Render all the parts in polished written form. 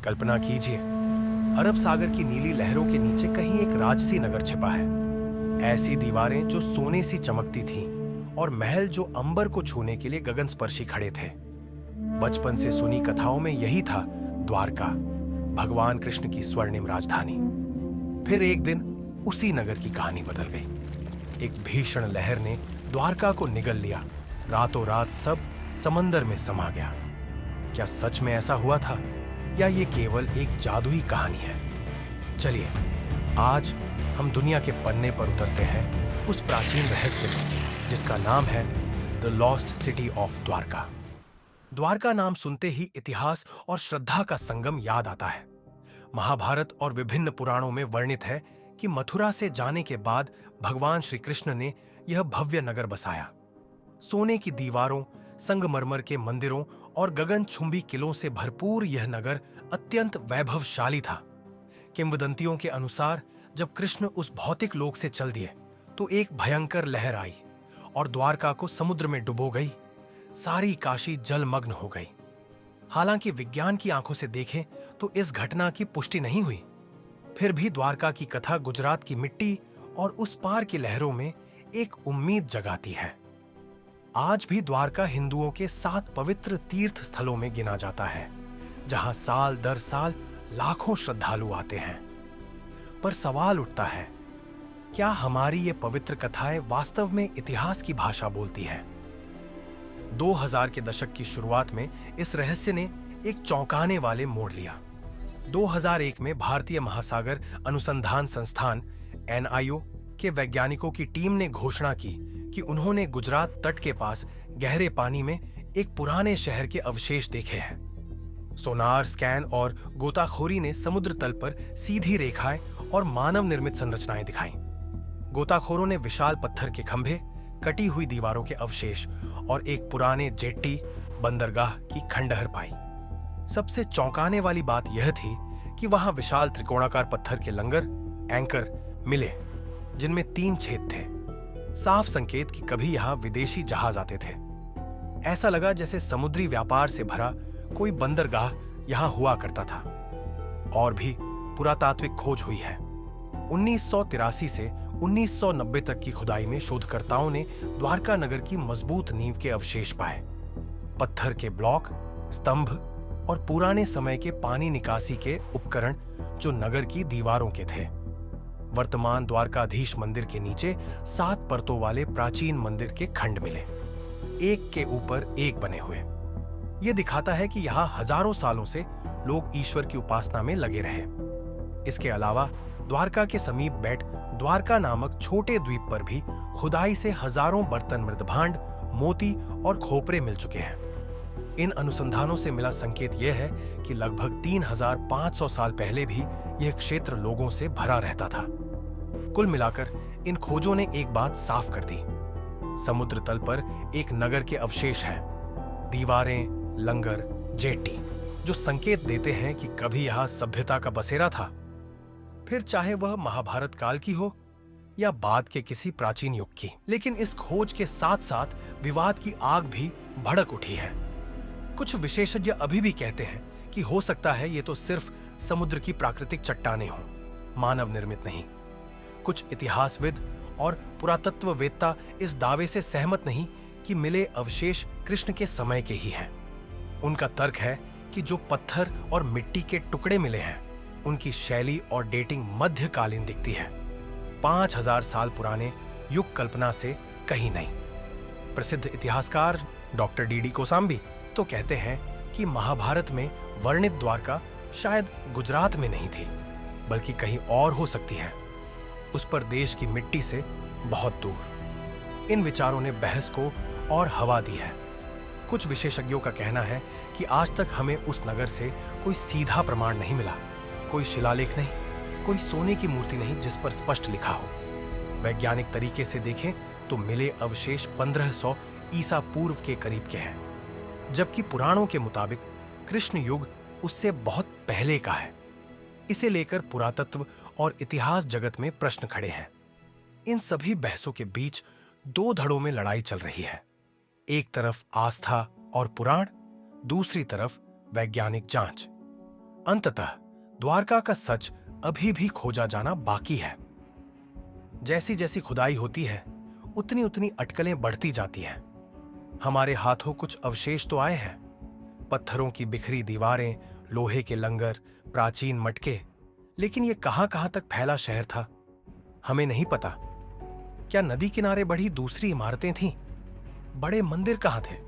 कल्पना कीजिए, अरब सागर की नीली लहरों के नीचे कहीं एक राजसी नगर छिपा है। ऐसी दीवारें जो सोने सी चमकती थीं और महल जो अंबर को छूने के लिए गगनस्पर्शी खड़े थे। बचपन से सुनी कथाओं में यही था द्वारका, भगवान कृष्ण की स्वर्णिम राजधानी। फिर एक दिन उसी नगर की कहानी बदल गई। एक भीषण लहर ने द्वारका को निगल लिया। रातों रात सब समंदर में समा गया। क्या सच में ऐसा हुआ था या ये केवल एक जादुई कहानी है? चलिए, आज हम दुनिया के पन्ने पर उतरते हैं उस प्राचीन रहस्य में जिसका नाम है the lost city of Dwarka. Dwarka नाम सुनते ही इतिहास और श्रद्धा का संगम याद आता है। महाभारत और विभिन्न पुराणों में वर्णित है कि मथुरा से जाने के बाद भगवान श्री कृष्ण ने यह भव्य नगर बसाया। सोने की दीवारों, संगमरमर के मंदिरों और गगनचुंबी किलों से भरपूर यह नगर अत्यंत वैभवशाली था। किंवदंतियों के अनुसार जब कृष्ण उस भौतिक लोक से चल दिए तो एक भयंकर लहर आई और द्वारका को समुद्र में डुबो गई। सारी काशी जलमग्न हो गई। हालांकि विज्ञान की आंखों से देखें तो इस घटना की पुष्टि नहीं हुई। फिर भी द्वारका की कथा गुजरात की मिट्टी और उस पार की लहरों में एक उम्मीद जगाती है। आज भी द्वारका हिंदुओं के 7 पवित्र तीर्थ स्थलों में गिना जाता है, जहां साल दर साल लाखों श्रद्धालु आते हैं। पर सवाल उठता है, क्या हमारी ये पवित्र कथाएं वास्तव में इतिहास की भाषा बोलती हैं? 2000 के दशक की शुरुआत में इस रहस्य ने एक चौंकाने वाले मोड़ लिया। 2001 में भारतीय महासागर अनुसंधान संस्थान NIO के वैज्ञानिकों की टीम ने घोषणा की कि उन्होंने गुजरात तट के पास गहरे पानी में एक पुराने शहर के अवशेष देखे हैं। सोनार, स्कैन और गोताखोरी ने समुद्र तल पर सीधी रेखाएं और मानव निर्मित संरचनाएं दिखाई। गोताखोरों ने विशाल पत्थर के खंभे, कटी हुई दीवारों के अवशेष और एक पुराने जेट्टी, बंदरगाह की खंडहर पाई। सबसे चौंकाने वाली बात यह थी कि वहां विशाल त्रिकोणाकार पत्थर के लंगर, एंकर मिले, जिनमें 3 छेद थे। साफ संकेत कि कभी यहां विदेशी जहाज आते थे। ऐसा लगा जैसे समुद्री व्यापार से भरा कोई बंदरगाह यहां हुआ करता था। और भी पुरातात्विक खोज हुई है। 1983 से 1990 तक की खुदाई में शोधकर्ताओं ने द्वारका नगर की मजबूत नींव के अवशेष पाए। पत्थर के ब्लॉक, स्तंभ और पुराने समय के पानी निकासी के उपकरण जो नगर की दीवारों के थे। वर्तमान द्वारकाधीश मंदिर के नीचे 7 परतों वाले प्राचीन मंदिर के खंड मिले, एक के ऊपर एक बने हुए। यह दिखाता है कि यहां हजारों सालों से लोग ईश्वर की उपासना में लगे रहे। इसके अलावा द्वारका के समीप बैठ द्वारका नामक छोटे द्वीप पर भी खुदाई से हजारों बर्तन, मृदभांड, मोती और खोपरे मिल चुके हैं। इन अनुसंधानों से मिला संकेत यह है कि लगभग 3500 साल पहले भी यह क्षेत्र लोगों से भरा रहता था। कुल मिलाकर इन खोजों ने एक बात साफ कर दी, समुद्र तल पर एक नगर के अवशेष हैं, दीवारें, लंगर, जेट्टी, जो संकेत देते हैं कि कभी यहां सभ्यता का बसेरा था। फिर चाहे वह महाभारत काल की हो या बाद के किसी प्राचीन युग की। लेकिन इस खोज के साथ साथ विवाद की आग भी भड़क उठी है। कुछ विशेषज्ञ अभी भी कहते हैं कि हो सकता है ये तो सिर्फ समुद्र की प्राकृतिक चट्टानें हों, मानव निर्मित नहीं। कुछ इतिहासविद और पुरातत्ववेत्ता इस दावे से सहमत नहीं कि मिले अवशेष कृष्ण के समय के ही हैं। उनका तर्क है कि जो पत्थर और मिट्टी के टुकड़े मिले हैं, उनकी शैली और डेटिंग मध्यकालीन दिखती है, 5000 साल पुराने युग कल्पना से कहीं नहीं। प्रसिद्ध इतिहासकार डॉक्टर DD कोसाम्बी तो कहते हैं कि महाभारत में वर्णित द्वारका शायद गुजरात में नहीं थी, बल्कि कहीं और हो सकती है, उस पर देश की मिट्टी से बहुत दूर। इन विचारों ने बहस को और हवा दी है। कुछ विशेषज्ञों का कहना है कि आज तक हमें उस नगर से कोई सीधा प्रमाण नहीं मिला, कोई शिलालेख नहीं, कोई सोने की मूर्ति नहीं जिस पर स्पष्ट लिखा हो। वैज्ञानिक तरीके से देखें तो मिले अवशेष 1500 ईसा पूर्व के करीब के हैं, जबकि पुराणों के मुताबिक कृष्ण युग उससे बहुत पहले का है। इसे लेकर पुरातत्व और इतिहास जगत में प्रश्न खड़े हैं। इन सभी बहसों के बीच 2 धड़ों में लड़ाई चल रही है। एक तरफ आस्था और पुराण, दूसरी तरफ वैज्ञानिक जांच। अंततः द्वारका का सच अभी भी खोजा जाना बाकी है। जैसी जैसी खुदाई होती है उतनी उतनी अटकलें बढ़ती जाती हैं। हमारे हाथों कुछ अवशेष तो आए हैं, पत्थरों की बिखरी दीवारें, लोहे के लंगर, प्राचीन मटके, लेकिन ये कहां कहां तक फैला शहर था हमें नहीं पता। क्या नदी किनारे बढ़ी दूसरी इमारतें थीं? बड़े मंदिर कहां थे?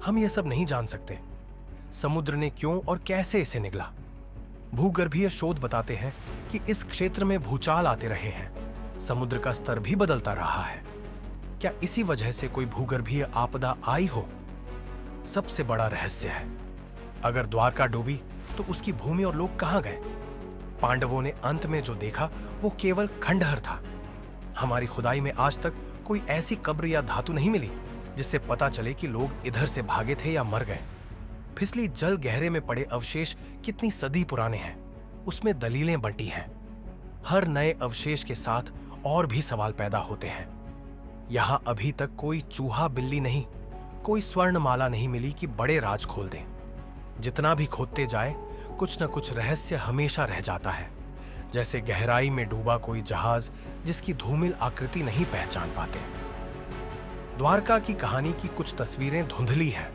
हम ये सब नहीं जान सकते। समुद्र ने क्यों और कैसे इसे निगला? भूगर्भीय शोध बताते हैं कि इस क्षेत्र में भूचाल आते रहे हैं, समुद्र का स्तर भी बदलता रहा है। क्या इसी वजह से कोई भूगर्भीय आपदा आई हो? सबसे बड़ा रहस्य है, अगर द्वारका डूबी तो उसकी भूमि और लोग कहां गए? पांडवों ने अंत में जो देखा वो केवल खंडहर था। हमारी खुदाई में आज तक कोई ऐसी कब्र या धातु नहीं मिली जिससे पता चले कि लोग इधर से भागे थे या मर गए। फिसली जल गहरे में पड़े अवशेष कितनी सदी पुराने हैं, उसमें दलीलें बंटी हैं। हर नए अवशेष के साथ और भी सवाल पैदा होते हैं। यहां अभी तक कोई चूहा बिल्ली नहीं, कोई स्वर्णमाला नहीं मिली कि बड़े राज खोल दें। जितना भी खोदते जाए कुछ न कुछ रहस्य हमेशा रह जाता है, जैसे गहराई में डूबा कोई जहाज जिसकी धूमिल आकृति नहीं पहचान पाते। द्वारका की कहानी की कुछ तस्वीरें धुंधली हैं,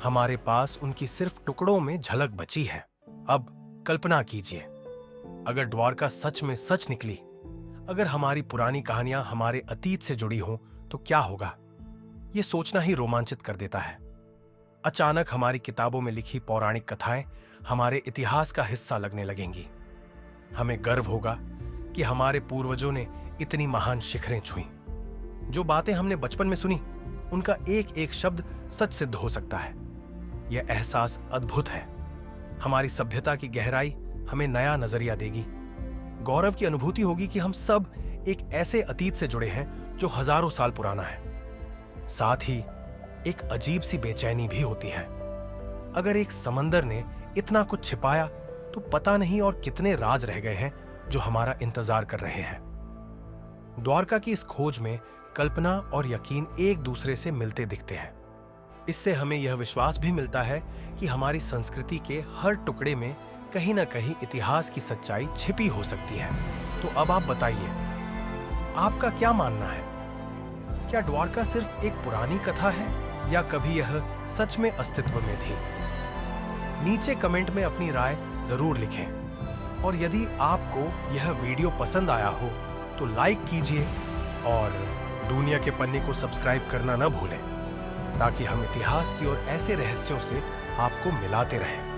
हमारे पास उनकी सिर्फ टुकड़ों में झलक बची है। अब कल्पना कीजिए, अगर द्वारका सच में सच निकली, अगर हमारी पुरानी कहानियां हमारे अतीत से जुड़ी हों तो क्या होगा? यह सोचना ही रोमांचित कर देता है। अचानक हमारी किताबों में लिखी पौराणिक कथाएं हमारे इतिहास का हिस्सा लगने लगेंगी। हमें गर्व होगा कि हमारे पूर्वजों ने इतनी महान शिखरें छुई। जो बातें हमने बचपन में सुनी, उनका एक एक शब्द सच सिद्ध हो सकता है। यह एहसास अद्भुत है। हमारी सभ्यता की गहराई हमें नया नजरिया देगी। गौरव की अनुभूति होगी कि हम सब एक ऐसे अतीत से जुड़े हैं जो हजारों साल पुराना है। साथ ही एक अजीब सी बेचैनी भी होती है। अगर एक समंदर ने इतना कुछ छिपाया तो पता नहीं और कितने राज रह गए हैं जो हमारा इंतजार कर रहे हैं। द्वारका की इस खोज में कल्पना और यकीन एक दूसरे से मिलते दिखते हैं। इससे हमें यह विश्वास भी मिलता है कि हमारी संस्कृति के हर टुकड़े में कहीं ना कहीं इतिहास की सच्चाई छिपी हो सकती है। तो अब आप बताइए, आपका क्या मानना है? क्या द्वारका सिर्फ एक पुरानी कथा है या कभी यह सच में अस्तित्व में थी? नीचे कमेंट में अपनी राय जरूर लिखें। और यदि आपको यह वीडियो पसंद आया हो तो लाइक कीजिए और दुनिया के पन्ने को सब्सक्राइब करना न भूलें, ताकि हम इतिहास की और ऐसे रहस्यों से आपको मिलाते रहें।